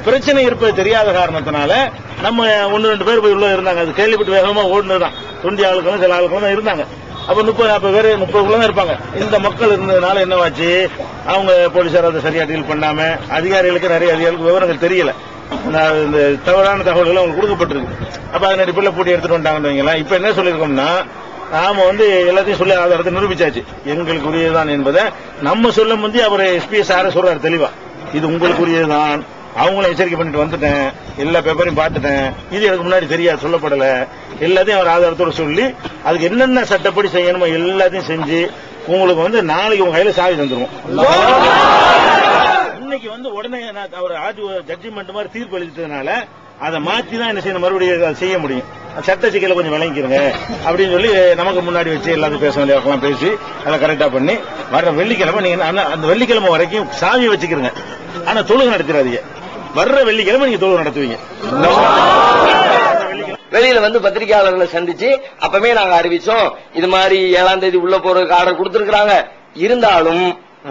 பிரச்சனை இருப்பது தெரியாத காரணத்தினால நம்ம 1-2 பேர் போய் உள்ள இருந்தாங்க. அது கேள்விப்பட்டு வேகமா ஓடுனதுதான். தொண்டி ஆளுக்களும் சில ஆளுக்களும் தான் இருந்தாங்க. அப்ப 30-40 பேர் 30 தான் இருப்பாங்க. இந்த மக்கள் இருந்ததுனால என்னவாச்சு, அவங்க போலீசார் அதை சரியா டீல் பண்ணாம, அதிகாரிகளுக்கு நிறைய அதிகாரிகளுக்கு விவரங்கள் தெரியல. இந்த தவறான தகவல்கள் அவங்களுக்கு கொடுக்கப்பட்டிருக்கு. அப்ப அதன் அடிப்படையில் போட்டி எடுத்துட்டு வந்துட்டாங்க. இப்ப என்ன சொல்லியிருக்கோம்னா, நாம எல்லாத்தையும் சொல்லி ஆதாரத்தை நிரூபிச்சாச்சு. எங்களுக்கு உரியதுதான் என்பதை நம்ம சொல்லும் போது அவர் எஸ்பிஎஸ் சொல்றாரு தெளிவா, இது உங்களுக்கு உரியதுதான். அவங்களும் எச்சரிக்கை பண்ணிட்டு வந்துட்டேன், எல்லா பேப்பரையும் பார்த்துட்டேன், இது எனக்கு முன்னாடி தெரியாது, சொல்லப்படல. எல்லாத்தையும் அவர் ஆதாரத்தோட சொல்லி அதுக்கு என்னென்ன சட்டப்படி செய்யணுமோ எல்லாத்தையும் செஞ்சு உங்களுக்கு நாளைக்கு உங்க கையில சாவி தந்துருவோம். இன்னைக்கு உடனே அவர் ஜட்ஜ்மெண்ட் மாதிரி தீர்ப்பு எழுதிட்டதுனால அதை மாற்றி தான் என்ன செய்யணும், மறுபடியும் செய்ய முடியும். சட்ட சிக்கலை கொஞ்சம் விளங்கிக்கிறங்க அப்படின்னு சொல்லி நமக்கு முன்னாடி வச்சு எல்லாத்தையும் பேச வேண்டியவர்களாம் பேசி அதை கரெக்டா பண்ணி வர்ற வெள்ளிக்கிழமை நீங்க அந்த வெள்ளிக்கிழமை வரைக்கும் சாவி வச்சுக்கிறங்க. ஆனா தொழுகை நடத்திடாதீங்க. வர்ற வெள்ளிக்கிழமை நீங்க தொழுகை நடத்துவீங்க. வெளியில பத்திரிகையாளர்களை சந்திச்சு அப்பவே நாங்க அறிவிச்சோம், இது மாதிரி 7ஆம் தேதி உள்ள போறதுக்கு ஆர்டர் கொடுத்திருக்காங்க. இருந்தாலும்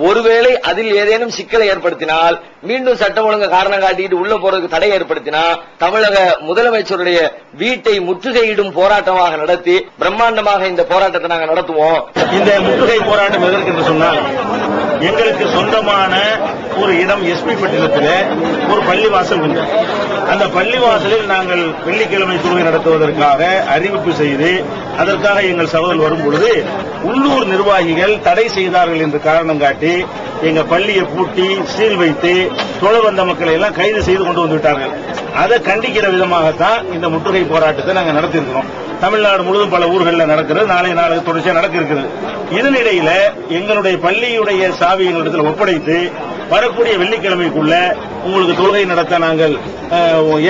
ஒருவேளை அதில் ஏதேனும் சிக்கலை ஏற்படுத்தினால், மீண்டும் சட்டம் ஒழுங்கு காரணம் காட்டிட்டு உள்ள போறதுக்கு தடை ஏற்படுத்தினா, தமிழக முதலமைச்சருடைய வீட்டை முற்றுகையிடும் போராட்டமாக நடத்தி பிரம்மாண்டமாக இந்த போராட்டத்தை நாங்கள் நடத்துவோம். இந்த முற்றுகை போராட்டம் எதற்கு என்று சொன்னால், எங்களுக்கு சொந்தமான ஒரு இடம் எஸ்பி பட்டினத்தில் ஒரு பள்ளிவாசல் உண்டு. அந்த பள்ளிவாசலில் நாங்கள் வெள்ளிக்கிழமை தொழுகை நடத்துவதற்காக அறிவிப்பு செய்து அதற்காக எங்கள் சகோதரர் வரும்பொழுது உள்ளூர் நிர்வாகிகள் தடை செய்தார்கள் என்று காரணம் காட்டி எங்க பள்ளியை பூட்டி சீல் வைத்து தொழ வந்த மக்களை எல்லாம் கைது செய்து கொண்டு வந்து விட்டார்கள். அதை கண்டிக்கிற விதமாகத்தான் இந்த முற்றுகை போராட்டத்தை நாங்கள் நடத்தியிருக்கிறோம். தமிழ்நாடு முழுவதும் பல ஊர்களில் நடக்கிறது, நாளை தொடர்ச்சியாக நடக்க இருக்கிறது. இதனிடையில எங்களுடைய பள்ளியுடைய சாவி எங்களிடத்தில் ஒப்படைத்து வரக்கூடிய வெள்ளிக்கிழமைக்குள்ள உங்களுக்கு தொழுகை நடத்த நாங்கள்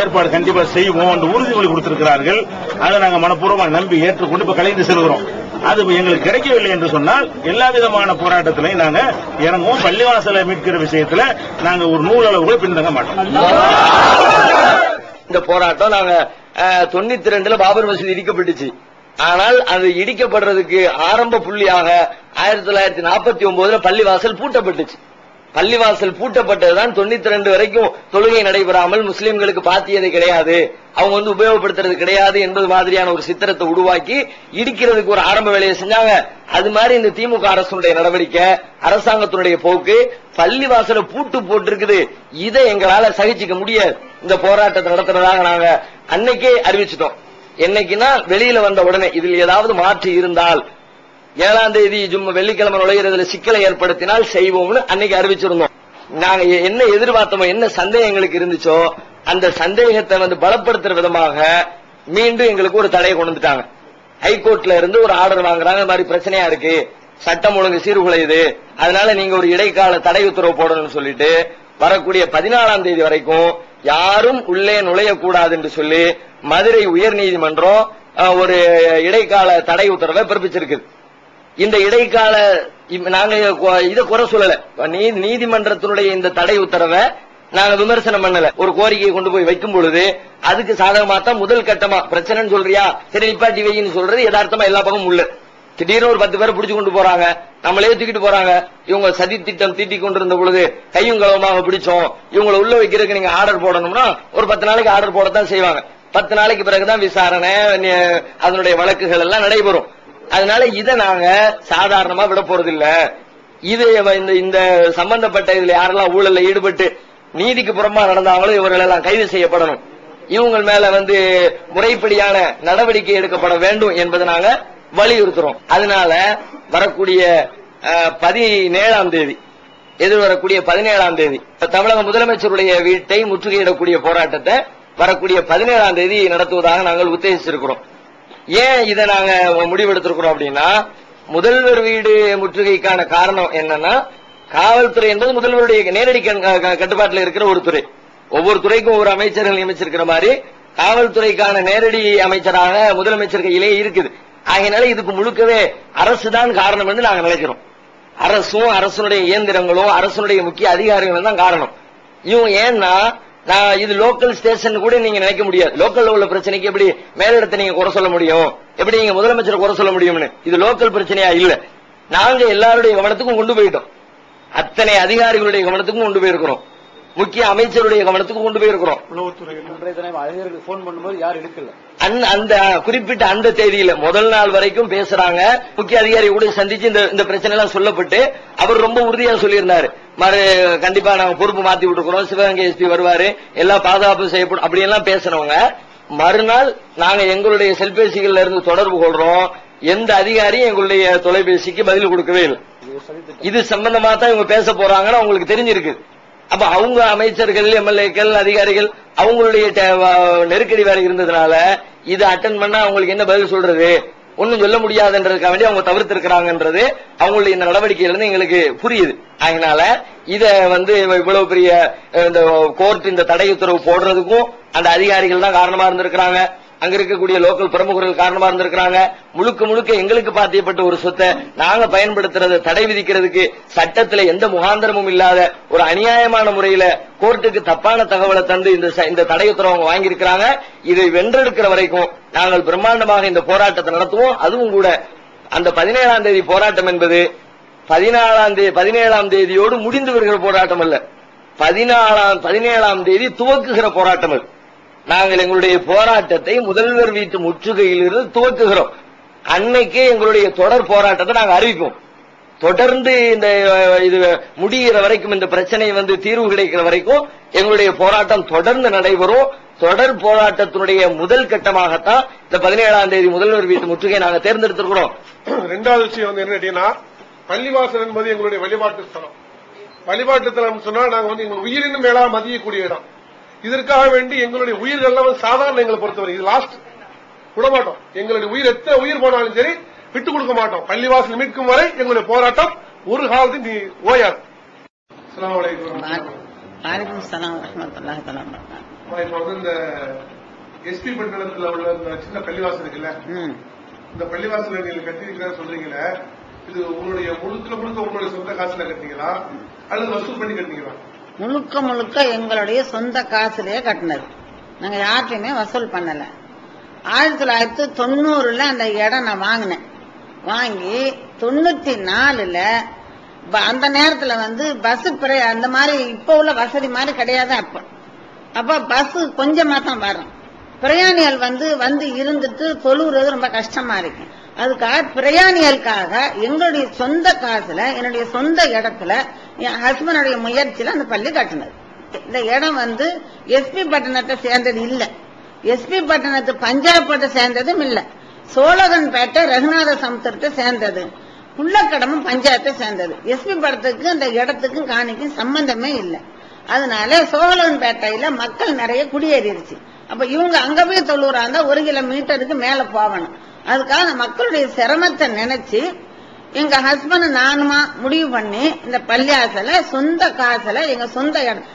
ஏற்பாடு கண்டிப்பா செய்வோம் என்று உறுதிமொழி கொடுத்திருக்கிறார்கள். அதை நாங்கள் மனப்பூர்வமாக நம்பி ஏற்றுக்கொண்டு இப்ப கலைந்து செல்கிறோம். அது எங்களுக்கு கிடைக்கவில்லை என்று சொன்னால் எல்லா விதமான போராட்டத்திலையும் நாங்க இறங்குவோம். பள்ளிவாசலை மீட்கிற விஷயத்துல நாங்க ஒரு நூலளவு கூட பின்தங்க மாட்டோம். இந்த போராட்டம் நாங்க 92 பாபர் மசூதி இடிக்கப்பட்டுச்சு. ஆனால் அது இடிக்கப்படுறதுக்கு ஆரம்ப புள்ளியாக 1949 பள்ளிவாசல் பூட்டப்பட்டுச்சு. பள்ளிவாசல் பூட்டப்பட்டதுதான் 92 வரைக்கும் தொழுகை நடைபெறாமல் முஸ்லிம்களுக்கு பாத்தியது கிடையாது, அவங்க உபயோகப்படுத்துறது கிடையாது என்பது மாதிரியான ஒரு சித்திரத்தை உருவாக்கி இடிக்கிறதுக்கு ஒரு ஆரம்ப வேலையை செஞ்சாங்க. அது மாதிரி இந்த திமுக அரசுடைய நடவடிக்கை, அரசாங்கத்தினுடைய போக்கு, பள்ளிவாசல பூட்டு போட்டிருக்குது. இதை எங்களால சகிச்சுக்க முடியாது. இந்த போராட்டத்தை நடத்துறதாக நாங்க அன்னைக்கே அறிவிச்சிட்டோம். என்னைக்குன்னா வெளியில வந்த உடனே இதில் ஏதாவது மாற்று இருந்தால், 7ஆம் தேதி வெள்ளிக்கிழமை நுழைகிறதுல சிக்கலை ஏற்படுத்தினால் செய்வோம்னு அன்னைக்கு அறிவிச்சிருந்தோம். நாங்க என்ன எதிர்பார்த்தோமோ, என்ன சந்தேகம் எங்களுக்கு இருந்துச்சோ, அந்த சந்தேகத்தை பலப்படுத்துற விதமாக மீண்டும் எங்களுக்கு ஒரு தடையை கொண்டு வந்துட்டாங்க. ஹைகோர்ட்ல இருந்து ஒரு ஆர்டர் வாங்குறாங்க, இந்த மாதிரி பிரச்சனையா இருக்கு, சட்டம் ஒழுங்கு சீர்குலையுது, அதனால நீங்க ஒரு இடைக்கால தடை உத்தரவு போடணும்னு சொல்லிட்டு வரக்கூடிய 14ஆம் தேதி வரைக்கும் யாரும் உள்ளே நுழையக்கூடாது என்று சொல்லி மதுரை உயர்நீதிமன்றம் ஒரு இடைக்கால தடை உத்தரவை பிறப்பிச்சிருக்கு. இந்த இடைக்கால நாங்க இதை குறை சொல்லல, நீதிமன்றத்தினுடைய இந்த தடை உத்தரவை நாங்க விமர்சனம் பண்ணல. ஒரு கோரிக்கையை கொண்டு போய் வைக்கும் பொழுது அதுக்கு சாதகமா தான் முதல் கட்டமா பிரச்சனைன்னு சொல்றியா, சரி நிப்பாட்டி வைன்னு சொல்றது யதார்த்தமா எல்லா பக்கமும் உள்ள. திடீர்னு ஒரு 10 பேரை பிடிச்சு கொண்டு போறாங்க, நம்மளே தூக்கிட்டு போறாங்க. இவங்க சதி திட்டம் தீட்டி கொண்டிருந்த பொழுது கையும் களவுமாக பிடிச்சோம், இவங்களை உள்ள வைக்கிறதுக்கு நீங்க ஆர்டர் போடணும்னா ஒரு 10 நாளைக்கு ஆர்டர் போடத்தான் செய்வாங்க. 10 நாளைக்கு பிறகுதான் விசாரணை, அதனுடைய வழக்குகள் எல்லாம் நடைபெறும். அதனால இதை நாங்க சாதாரணமா விட போறது இல்ல. இது இந்த சம்பந்தப்பட்ட இதுல யாரெல்லாம் ஊழல்ல ஈடுபட்டு நீதிக்கு புறமா நடந்தாங்களோ இவர்கள் எல்லாம் கைது செய்யப்படணும், இவங்க மேல முறைப்படியான நடவடிக்கை எடுக்கப்பட வேண்டும் என்பதை நாங்க வலியுறுத்துறோம். அதனால வரக்கூடிய 17ஆம் தேதி, எதிர்வரக்கூடிய 17ஆம் தேதி தமிழக முதலமைச்சருடைய வீட்டை முற்றுகையிடக்கூடிய போராட்டத்தை வரக்கூடிய 17ஆம் தேதி நடத்துவதாக நாங்கள் உத்தேசிச்சிருக்கிறோம். ஏன் இதை நாங்க முடிவெடுத்திருக்கிறோம் அப்படின்னா, முதல்வர் வீடு முற்றுகைக்கான காரணம் என்னன்னா, காவல்துறை என்பது முதல்வருடைய நேரடி கட்டுப்பாட்டில் இருக்கிற ஒரு துறை. ஒவ்வொரு துறைக்கும் ஒவ்வொரு அமைச்சர்கள் நியமிச்சிருக்கிற மாதிரி காவல்துறைக்கான நேரடி அமைச்சராக முதலமைச்சர் கையிலே இருக்குது. ஆகையினால இதுக்கு முழுக்கவே அரசுதான் காரணம் என்று நாங்க நினைக்கிறோம். அரசும் அரசுடைய இயந்திரங்களும் அரசுடைய முக்கிய அதிகாரிகளும் தான் காரணம். இவங்க ஏன்னா, நான் இது லோக்கல் ஸ்டேஷன் கூட நீங்க நினைக்க முடியாது. லோக்கல்ல உள்ள பிரச்சனைக்கு எப்படி மேலிடத்தை நீங்க குறை சொல்ல முடியும், எப்படி நீங்க முதலமைச்சரை குறை சொல்ல முடியும்னு. இது லோக்கல் பிரச்சனையா இல்ல, நாங்க எல்லாருடைய கவனத்துக்கும் கொண்டு போயிட்டோம், அத்தனை அதிகாரிகளுடைய கவனத்துக்கும் கொண்டு போயிருக்கிறோம். முக்கிய அமைச்சருடைய கவனத்துக்கு கொண்டு போயிருக்கிறோம். போன் பண்ணும்போது யாரும் எடுக்கல. அந்த குறிப்பிட்ட அந்த தேதியில முதல் நாள் வரைக்கும் பேசுறாங்க. முக்கிய அதிகாரி கூட சந்திச்சு இந்த பிரச்சனை எல்லாம் சொல்லப்பட்டு அவர் ரொம்ப உறுதியா சொல்லியிருந்தாரு, கண்டிப்பா நாங்க பொறுப்பு மாத்தி விட்டுருக்கிறோம், சிவகங்கை எஸ்பி வருவாரு, எல்லா பாதுகாப்பு செய்யப்படும் அப்படியெல்லாம் பேசுறவங்க. மறுநாள் நாங்க எங்களுடைய செல்பேசிகள்ல இருந்து தொடர்பு கொள்றோம், எந்த அதிகாரியும் எங்களுடைய தொலைபேசிக்கு பதில் கொடுக்கவே இல்லை. இது சம்பந்தமா தான் இவங்க பேச போறாங்கன்னு அவங்களுக்கு தெரிஞ்சிருக்கு. அப்ப அவங்க அமைச்சர்கள், எம்எல்ஏக்கள், அதிகாரிகள் அவங்களுடைய நெருக்கடி வேற இருந்ததுனால இது அட்டன் பண்ணா அவங்களுக்கு என்ன பதில் சொல்றது, ஒன்னும் சொல்ல முடியாதுன்றதுக்காக வேண்டி அவங்க தவிர்த்திருக்கிறாங்கன்றது அவங்களுடைய இந்த நடவடிக்கையில இருந்து எங்களுக்கு புரியுது. அதனால இத இவ்வளவு பெரிய இந்த கோர்ட் இந்த தடை உத்தரவு போடுறதுக்கும் அந்த அதிகாரிகள் தான் காரணமா இருந்திருக்கிறாங்க, அங்க இருக்கக்கூடிய லோக்கல் பிரமுகர்கள் காரணமா இருந்திருக்கிறாங்க. முழுக்க முழுக்க எங்களுக்கு பாத்தியப்பட்ட ஒரு சொத்தை நாங்க பயன்படுத்துறத தடை விதிக்கிறதுக்கு சட்டத்துல எந்த முகாந்திரமும் இல்லாத ஒரு அநியாயமான முறையில கோர்ட்டுக்கு தப்பான தகவலை தந்து இந்த தடை உத்தரவு அவங்க வாங்கியிருக்கிறாங்க. இதை வென்றெடுக்கிற வரைக்கும் நாங்கள் பிரம்மாண்டமாக இந்த போராட்டத்தை நடத்துவோம். அதுவும் கூட அந்த 17ஆம் தேதி போராட்டம் என்பது 17ஆம் தேதியோடு முடிந்து வருகிற போராட்டம் அல்ல, 17ஆம் தேதி துவக்குகிற போராட்டம். நாங்கள் எங்களுடைய போராட்டத்தை முதல்வர் வீட்டு முற்றுகையிலிருந்து துவக்குகிறோம். அன்னைக்கு எங்களுடைய தொடர் போராட்டத்தை நாங்கள் அறிவிப்போம். தொடர்ந்து இந்த இது முடிகிற வரைக்கும், இந்த பிரச்சனை தீர்வு கிடைக்கிற வரைக்கும் எங்களுடைய போராட்டம் தொடர்ந்து நடைபெறும். தொடர் போராட்டத்தினுடைய முதல் கட்டமாகத்தான் இந்த 17ஆம் தேதி முதல்வர் வீட்டு முற்றுகை நாங்கள் தேர்ந்தெடுத்திருக்கிறோம். ரெண்டாவது விஷயம் என்ன கேட்டீங்கன்னா, பள்ளிவாசல் என்பது எங்களுடைய வழிபாட்டு ஸ்தலம். வழிபாட்டு ஸ்தலம் சொன்னா நாங்க எங்க உயிரினும் மேலா மதியக்கூடிய இடம். இதற்காக வேண்டி எங்களுடைய உயிர்கள் சாதாரண எங்களை பொறுத்தவரை இது லாஸ்ட் விடமாட்டோம். எங்களுடைய உயிர் எத்தனை உயிர் போனாலும் சரி விட்டுக் கொடுக்க மாட்டோம். பள்ளிவாசல் மீட்கும் வரை எங்களுடைய போராட்டம் ஒரு காலத்தில் ஓயாது. அஸ்ஸலாமு அலைக்கும். இப்ப இந்த எஸ்பி பட்டணத்துல உள்ள சின்ன பள்ளிவாசல் இருக்குல்ல, இந்த பள்ளிவாசல் நீங்க கட்டிருக்கிற சொல்றீங்களே, இது உங்களுடைய முழுக்க உங்களுடைய சொந்த காசுல கட்டினீங்களா அல்லது வசூல் பண்ணி கட்டினீங்களா? முழுக்க எங்களுடைய சொந்த காசுலயே கட்டினது. நாங்க யார்ட்டையுமே வசூல் பண்ணல. 1990 அந்த இடம் நான் வாங்கினேன். வாங்கி 94 அந்த நேரத்துல பஸ் அந்த மாதிரி இப்ப உள்ள வசதி மாதிரி கிடையாது. அப்ப பஸ் கொஞ்சமா தான் வரும். பிரயாணிகள் இருந்துட்டு தொழுகிறது ரொம்ப கஷ்டமா இருக்கு. அதுக்காக பிரயாணிகளுக்காக எங்களுடைய சொந்த காசுல என்னுடைய சொந்த இடத்துல என் ஹஸ்பண்டுடைய முயற்சியில அந்த பள்ளி கட்டினது. இந்த இடம் எஸ்பி பட்டணத்தை சேர்ந்தது இல்ல, எஸ்பி பட்டணத்து பஞ்சாபத்தை சேர்ந்ததும் இல்ல, சோழகன்பேட்டை ரகுநாத சமுத்திரத்தை சேர்ந்தது, புள்ளக்கடமும் பஞ்சாயத்தை சேர்ந்தது. எஸ்பி படத்துக்கு அந்த இடத்துக்கும் காணிக்கும் சம்பந்தமே இல்லை. அதனால சோழகன்பேட்டையில மக்கள் நிறைய குடியேறிடுச்சு. அப்ப இவங்க அங்க போய் தொழுறாங்க, 1 கிலோமீட்டருக்கு மேல போகணும். அதுக்காக மக்களுடைய சிரமத்தை நினைச்சு எங்க ஹஸ்பண்ட் நானுமா முடிவு பண்ணி இந்த பள்ளியாசல சொந்த காசுல எங்க சொந்த இடம்